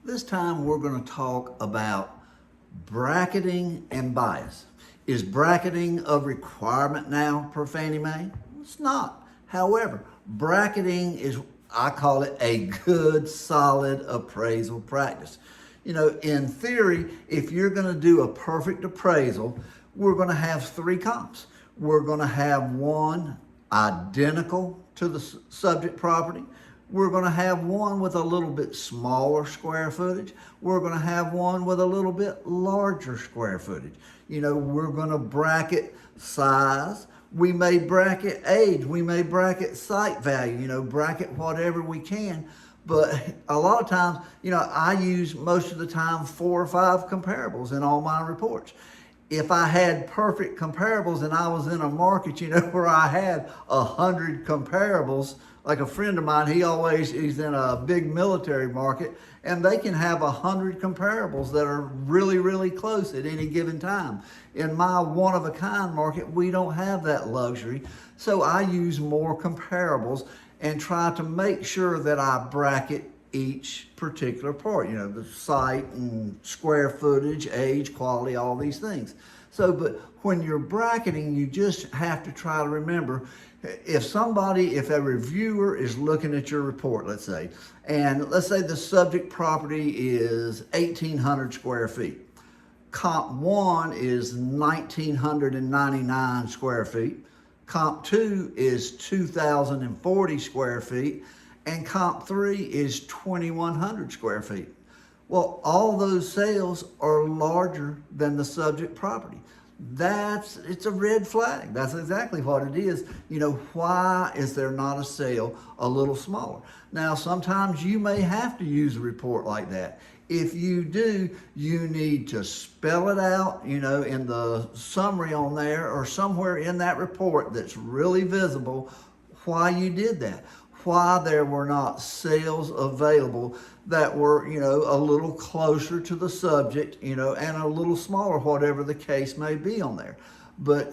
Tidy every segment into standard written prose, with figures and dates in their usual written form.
This time we're going to talk about bracketing and bias. Is bracketing a requirement now for Fannie Mae? It's not. However, bracketing is, I call it a good, solid appraisal practice. You know, in theory, if you're going to do a perfect appraisal, we're going to have three comps. We're going to have one identical to the subject property. We're going to have one with a little bit smaller square footage. We're going to have one with a little bit larger square footage. You know, we're going to bracket size. We may bracket age. We may bracket site value, you know, bracket whatever we can. But a lot of times, you know, I use most of the time 4 or 5 comparables in all my reports. If I had perfect comparables and I was in a market, you know, where I had 100 comparables, like a friend of mine, he's in a big military market, and they can have 100 comparables that are really, really close at any given time. In my one-of-a-kind market, we don't have that luxury, so I use more comparables and try to make sure that I bracket each particular part, you know, the site and square footage, age, quality, all these things. So, but when you're bracketing, you just have to try to remember, if a reviewer is looking at your report, let's say, and let's say the subject property is 1,800 square feet. Comp 1 is 1,999 square feet. Comp 2 is 2,040 square feet. And comp 3 is 2,100 square feet. Well, all those sales are larger than the subject property. It's a red flag. That's exactly what it is. You know, why is there not a sale a little smaller? Now, sometimes you may have to use a report like that. If you do, you need to spell it out, you know, in the summary on there or somewhere in that report that's really visible why you did that. Why there were not sales available that were, you know, a little closer to the subject, you know, and a little smaller, whatever the case may be on there. But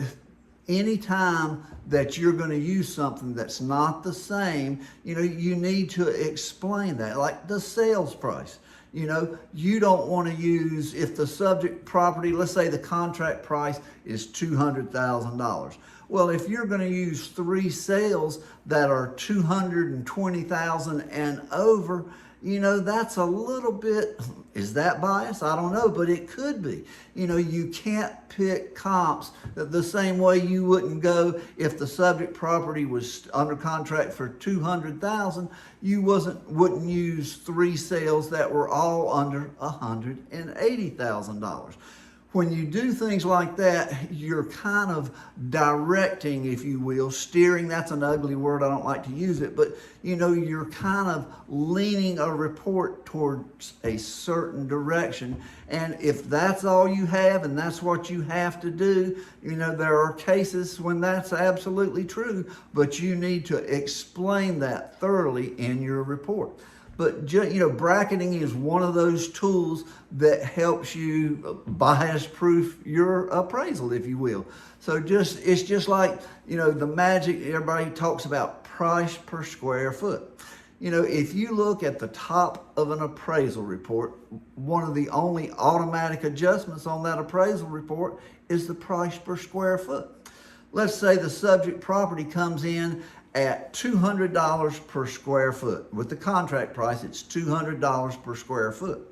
anytime that you're going to use something that's not the same, you know, you need to explain that, like the sales price. You know, you don't want to use, if the subject property, let's say the contract price is $200,000. Well, if you're going to use 3 sales that are $220,000 and over, you know, that's a little bit, is that bias? I don't know, but it could be. You know, you can't pick comps the same way you wouldn't go if the subject property was under contract for $200,000. You wouldn't use 3 sales that were all under $180,000. When you do things like that, you're kind of directing, if you will, steering, that's an ugly word, I don't like to use it, but you know, you're kind of leaning a report towards a certain direction. And if that's all you have and that's what you have to do, you know, there are cases when that's absolutely true, but you need to explain that thoroughly in your report. But, you know, bracketing is one of those tools that helps you bias-proof your appraisal, if you will. So it's just like, you know, the magic, everybody talks about price per square foot. You know, if you look at the top of an appraisal report, one of the only automatic adjustments on that appraisal report is the price per square foot. Let's say the subject property comes in at $200 per square foot. With the contract price, it's $200 per square foot.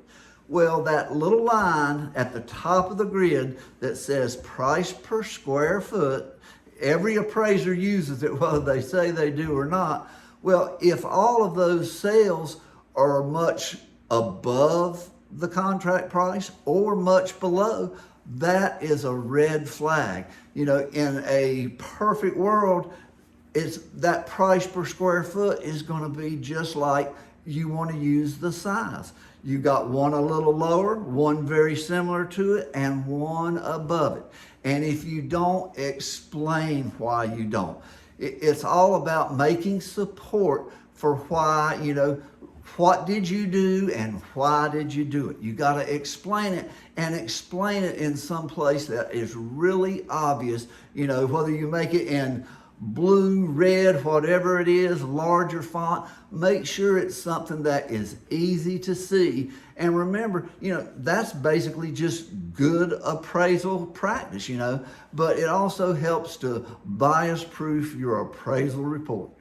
Well, that little line at the top of the grid that says price per square foot, every appraiser uses it, whether they say they do or not. Well, if all of those sales are much above the contract price or much below, that is a red flag. You know, in a perfect world, that price per square foot is going to be just like you want to use the size. You got one a little lower, one very similar to it, and one above it. And if you don't, explain why you don't. It's all about making support for why, you know, what did you do and why did you do it? You got to explain it, and explain it in some place that is really obvious, you know, whether you make it in blue, red, whatever it is, larger font. Make sure it's something that is easy to see. And remember, that's basically just good appraisal practice, but it also helps to bias proof your appraisal report.